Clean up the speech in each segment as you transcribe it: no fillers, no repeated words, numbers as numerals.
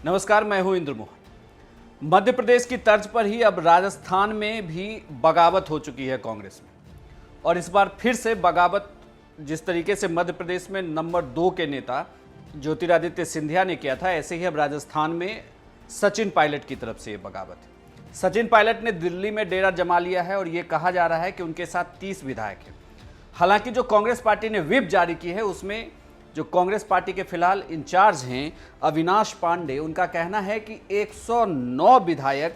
नमस्कार, मैं हूं इंद्र मोहन। मध्य प्रदेश की तर्ज पर ही अब राजस्थान में भी बगावत हो चुकी है कांग्रेस में, और इस बार फिर से बगावत जिस तरीके से मध्य प्रदेश में नंबर 2 के नेता ज्योतिरादित्य सिंधिया ने किया था, ऐसे ही अब राजस्थान में सचिन पायलट की तरफ से ये बगावत है। सचिन पायलट ने दिल्ली में डेरा जमा लिया है और ये कहा जा रहा है कि उनके साथ 30 विधायक हैं। हालांकि जो कांग्रेस पार्टी ने व्हिप जारी की है उसमें जो कांग्रेस पार्टी के फिलहाल इंचार्ज हैं अविनाश पांडे, उनका कहना है कि 109 विधायक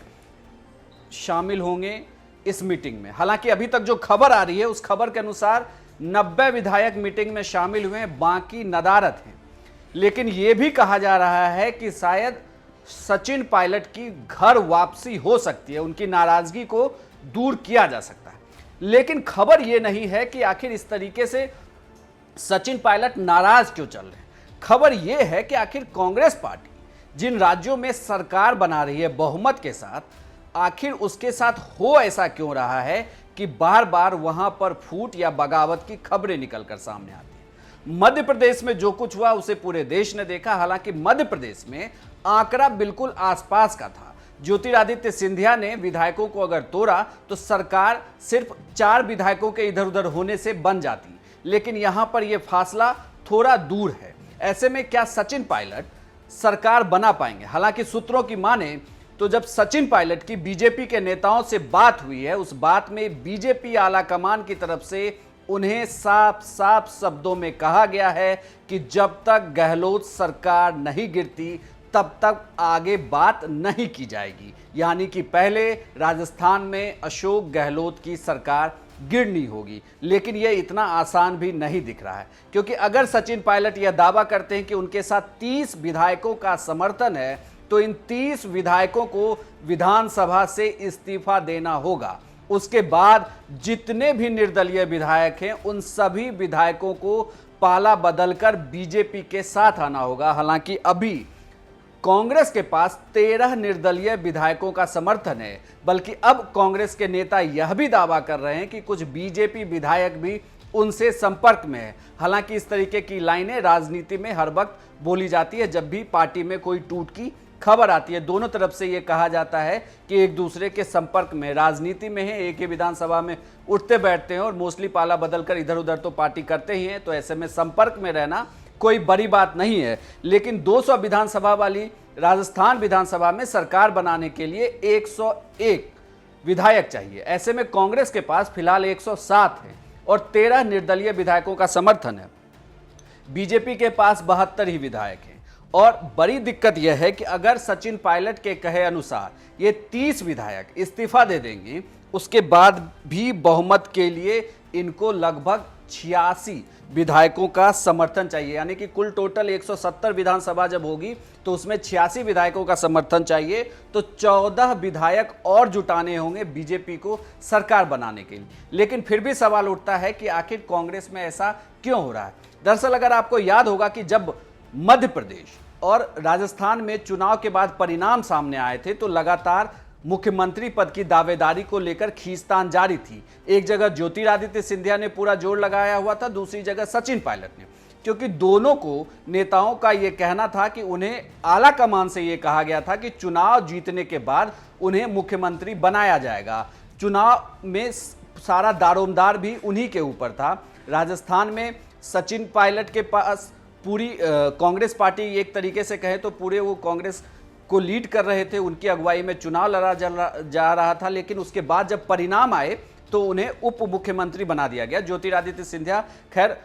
शामिल होंगे इस मीटिंग में। हालांकि अभी तक जो खबर आ रही है उस खबर के अनुसार 90 विधायक मीटिंग में शामिल हुए हैं, बाकी नदारत हैं। लेकिन यह भी कहा जा रहा है कि शायद सचिन पायलट की घर वापसी हो सकती है, उनकी नाराजगी को दूर किया जा सकता है। लेकिन खबर यह नहीं है कि आखिर इस तरीके से सचिन पायलट नाराज क्यों चल रहे हैं। खबर यह है कि आखिर कांग्रेस पार्टी जिन राज्यों में सरकार बना रही है बहुमत के साथ, आखिर उसके साथ हो ऐसा क्यों रहा है कि बार बार वहां पर फूट या बगावत की खबरें निकलकर सामने आती हैं। मध्य प्रदेश में जो कुछ हुआ उसे पूरे देश ने देखा। हालांकि मध्य प्रदेश में आंकड़ा बिल्कुल आसपास का था। ज्योतिरादित्य सिंधिया ने विधायकों को अगर तोड़ा तो सरकार सिर्फ 4 विधायकों के इधर उधर होने से बन जाती, लेकिन यहां पर यह फासला थोड़ा दूर है। ऐसे में क्या सचिन पायलट सरकार बना पाएंगे? हालांकि सूत्रों की माने तो जब सचिन पायलट की बीजेपी के नेताओं से बात हुई है, उस बात में बीजेपी आला कमान की तरफ से उन्हें साफ साफ शब्दों में कहा गया है कि जब तक गहलोत सरकार नहीं गिरती तब तक आगे बात नहीं की जाएगी। यानी कि पहले राजस्थान में अशोक गहलोत की सरकार गिरनी होगी। लेकिन यह इतना आसान भी नहीं दिख रहा है, क्योंकि अगर सचिन पायलट यह दावा करते हैं कि उनके साथ 30 विधायकों का समर्थन है, तो इन 30 विधायकों को विधानसभा से इस्तीफा देना होगा। उसके बाद जितने भी निर्दलीय विधायक हैं उन सभी विधायकों को पाला बदलकर बीजेपी के साथ आना होगा। हालांकि अभी कांग्रेस के पास 13 निर्दलीय विधायकों का समर्थन है, बल्कि अब कांग्रेस के नेता यह भी दावा कर रहे हैं कि कुछ बीजेपी विधायक भी उनसे संपर्क में है। हालांकि इस तरीके की लाइनें राजनीति में हर वक्त बोली जाती है जब भी पार्टी में कोई टूट की खबर आती है। दोनों तरफ से यह कहा जाता है कि एक दूसरे के संपर्क में, राजनीति में है, एक ही विधानसभा में उठते बैठते हैं और मोस्टली पाला बदलकर इधर उधर तो पार्टी करते ही हैं, तो ऐसे में संपर्क में रहना कोई बड़ी बात नहीं है। लेकिन 200 विधानसभा वाली राजस्थान विधानसभा में सरकार बनाने के लिए 101 विधायक चाहिए। ऐसे में कांग्रेस के पास फिलहाल 107 है और 13 निर्दलीय विधायकों का समर्थन है। बीजेपी के पास 72 ही विधायक हैं। और बड़ी दिक्कत यह है कि अगर सचिन पायलट के कहे अनुसार ये 30 विधायक इस्तीफा दे देंगे, उसके बाद भी बहुमत के लिए इनको लगभग 86 विधायकों का समर्थन चाहिए। यानी कि कुल टोटल 170 विधानसभा जब होगी तो उसमें 86 विधायकों का समर्थन चाहिए, तो 14 विधायक और जुटाने होंगे बीजेपी को सरकार बनाने के लिए। लेकिन फिर भी सवाल उठता है कि आखिर कांग्रेस में ऐसा क्यों हो रहा है। दरअसल अगर आपको याद होगा कि जब मध्य प्रदेश और राजस्थान में चुनाव के बाद परिणाम सामने आए थे तो लगातार मुख्यमंत्री पद की दावेदारी को लेकर खींचतान जारी थी। एक जगह ज्योतिरादित्य सिंधिया ने पूरा जोर लगाया हुआ था, दूसरी जगह सचिन पायलट ने, क्योंकि दोनों को नेताओं का यह कहना था कि उन्हें आला कमान से यह कहा गया था कि चुनाव जीतने के बाद उन्हें मुख्यमंत्री बनाया जाएगा। चुनाव में सारा दारोमदार भी उन्हीं के ऊपर था। राजस्थान में सचिन पायलट के पास पूरी कांग्रेस पार्टी, एक तरीके से कहे तो पूरे वो कांग्रेस को लीड कर रहे थे, उनकी अगुवाई में चुनाव लड़ा जा रहा था। लेकिन उसके बाद जब परिणाम आए तो उन्हें उप मुख्यमंत्री बना दिया गया। ज्योतिरादित्य सिंधिया खैर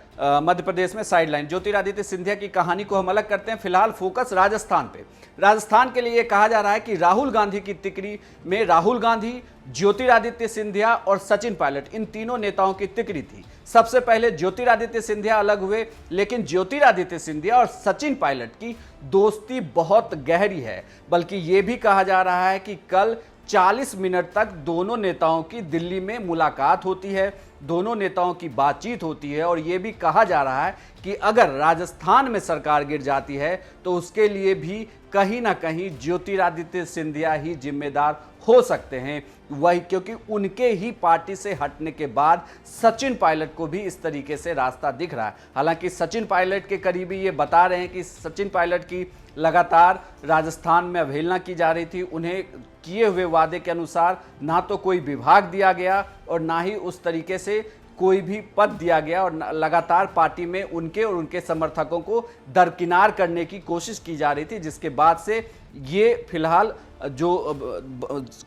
मध्य प्रदेश में साइडलाइन। ज्योतिरादित्य सिंधिया की कहानी को हम अलग करते हैं, फिलहाल फोकस राजस्थान पे। राजस्थान के लिए यह कहा जा रहा है कि राहुल गांधी की तिकड़ी में राहुल गांधी, ज्योतिरादित्य सिंधिया और सचिन पायलट, इन तीनों नेताओं की तिकड़ी थी। सबसे पहले ज्योतिरादित्य सिंधिया अलग हुए, लेकिन ज्योतिरादित्य सिंधिया और सचिन पायलट की दोस्ती बहुत गहरी है। बल्कि यह भी कहा जा रहा है कि कल 40 मिनट तक दोनों नेताओं की दिल्ली में मुलाकात होती है, दोनों नेताओं की बातचीत होती है। और यह भी कहा जा रहा है कि अगर राजस्थान में सरकार गिर जाती है तो उसके लिए भी कहीं ना कहीं ज्योतिरादित्य सिंधिया ही जिम्मेदार हो सकते हैं। वही क्योंकि उनके ही पार्टी से हटने के बाद सचिन पायलट को भी इस तरीके से रास्ता दिख रहा है। हालांकि सचिन पायलट के करीबी ये बता रहे हैं कि सचिन पायलट की लगातार राजस्थान में अवहेलना की जा रही थी। उन्हें किए हुए वादे के अनुसार ना तो कोई विभाग दिया गया और ना ही उस तरीके से कोई भी पद दिया गया, और लगातार पार्टी में उनके और उनके समर्थकों को दरकिनार करने की कोशिश की जा रही थी, जिसके बाद से ये फिलहाल जो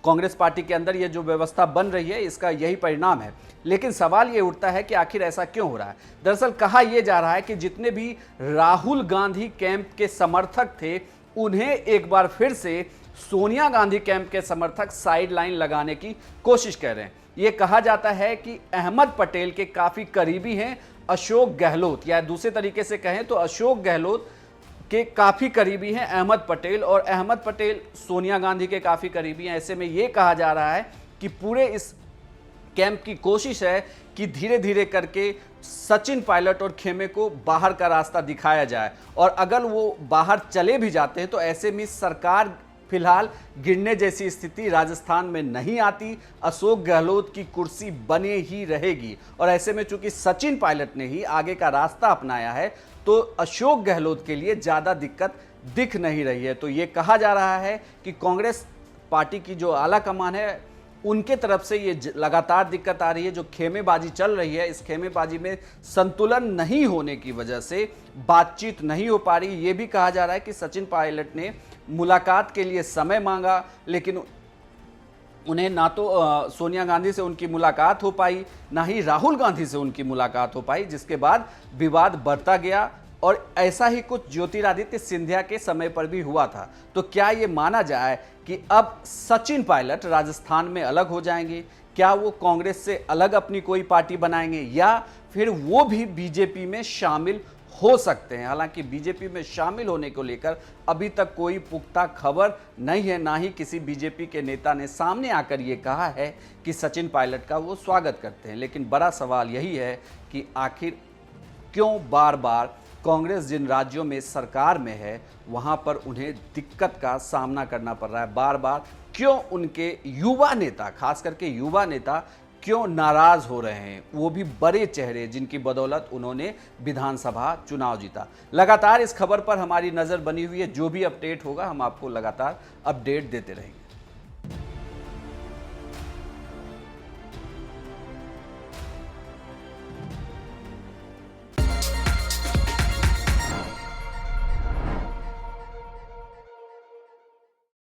कांग्रेस पार्टी के अंदर ये जो व्यवस्था बन रही है, इसका यही परिणाम है। लेकिन सवाल ये उठता है कि आखिर ऐसा क्यों हो रहा है। दरअसल कहा यह जा रहा है कि जितने भी राहुल गांधी कैंप के समर्थक थे, उन्हें एक बार फिर से सोनिया गांधी कैंप के समर्थक साइड लाइन लगाने की कोशिश कर रहे हैं। यह कहा जाता है कि अहमद पटेल के काफी करीबी हैं अशोक गहलोत, या दूसरे तरीके से कहें तो अशोक गहलोत के काफी करीबी हैं अहमद पटेल, और अहमद पटेल सोनिया गांधी के काफी करीबी हैं। ऐसे में यह कहा जा रहा है कि पूरे इस कैंप की कोशिश है कि धीरे धीरे करके सचिन पायलट और खेमे को बाहर का रास्ता दिखाया जाए, और अगर वो बाहर चले भी जाते हैं तो ऐसे में सरकार फिलहाल गिरने जैसी स्थिति राजस्थान में नहीं आती, अशोक गहलोत की कुर्सी बने ही रहेगी। और ऐसे में चूंकि सचिन पायलट ने ही आगे का रास्ता अपनाया है, तो अशोक गहलोत के लिए ज़्यादा दिक्कत दिख नहीं रही है। तो ये कहा जा रहा है कि कांग्रेस पार्टी की जो आला कमान है, उनके तरफ से ये लगातार दिक्कत आ रही है। जो खेमेबाजी चल रही है, इस खेमेबाजी में संतुलन नहीं होने की वजह से बातचीत नहीं हो पा रही। ये भी कहा जा रहा है कि सचिन पायलट ने मुलाकात के लिए समय मांगा, लेकिन उन्हें ना तो सोनिया गांधी से उनकी मुलाकात हो पाई, ना ही राहुल गांधी से उनकी मुलाकात हो पाई, जिसके बाद विवाद बढ़ता गया। और ऐसा ही कुछ ज्योतिरादित्य सिंधिया के समय पर भी हुआ था। तो क्या ये माना जाए कि अब सचिन पायलट राजस्थान में अलग हो जाएंगे? क्या वो कांग्रेस से अलग अपनी कोई पार्टी बनाएंगे, या फिर वो भी बीजेपी में शामिल हो सकते हैं? हालांकि बीजेपी में शामिल होने को लेकर अभी तक कोई पुख्ता खबर नहीं है, ना ही किसी बीजेपी के नेता ने सामने आकर ये कहा है कि सचिन पायलट का वो स्वागत करते हैं। लेकिन बड़ा सवाल यही है कि आखिर क्यों बार बार कांग्रेस जिन राज्यों में सरकार में है, वहां पर उन्हें दिक्कत का सामना करना पड़ रहा है। बार बार क्यों उनके युवा नेता, खास करके युवा नेता, क्यों नाराज हो रहे हैं, वो भी बड़े चेहरे जिनकी बदौलत उन्होंने विधानसभा चुनाव जीता। लगातार इस खबर पर हमारी नज़र बनी हुई है। जो भी अपडेट होगा हम आपको लगातार अपडेट देते रहेंगे।